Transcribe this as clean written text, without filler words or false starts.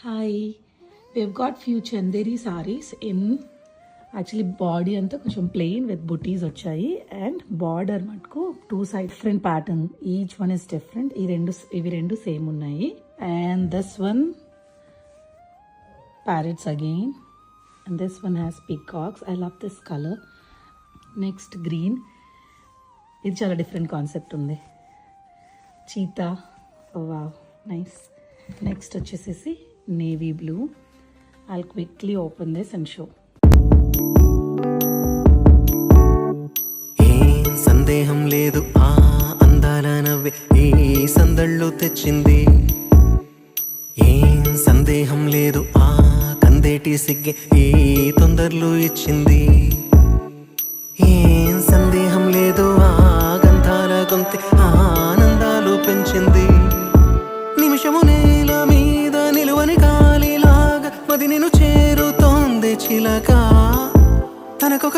Hi, we've got few Chanderi sarees in actually body అంతా కొంచెం plain with బుటీస్ వచ్చాయి and border మటుకు two side different pattern, each one is different. ఇవి రెండు same ఉన్నాయి. And this one parrots again and this one has peacocks. I love this colour. Next green, ఇది చాలా different concept ఉంది. Cheetah, wow nice. Next వచ్చేసేసి navy blue. I'll quickly open this and show. ఏం సందేహం లేదు, ఆ అందాల నవ్వే ఈ సందళ్ళు తెచ్చింది. ఏం సందేహం లేదు, ఆ కందేటి సిగ్గే ఈ తొందరలు ఇచ్చింది. ఏం సందేహం లేదు, ఆ గంధాల గొంతె ఆనందాలు పెంచింది. నిమిషము నేల మీద నిలువని గాలిలాగా మది నిన్ను చేరుతోంది చిలక. తనకొక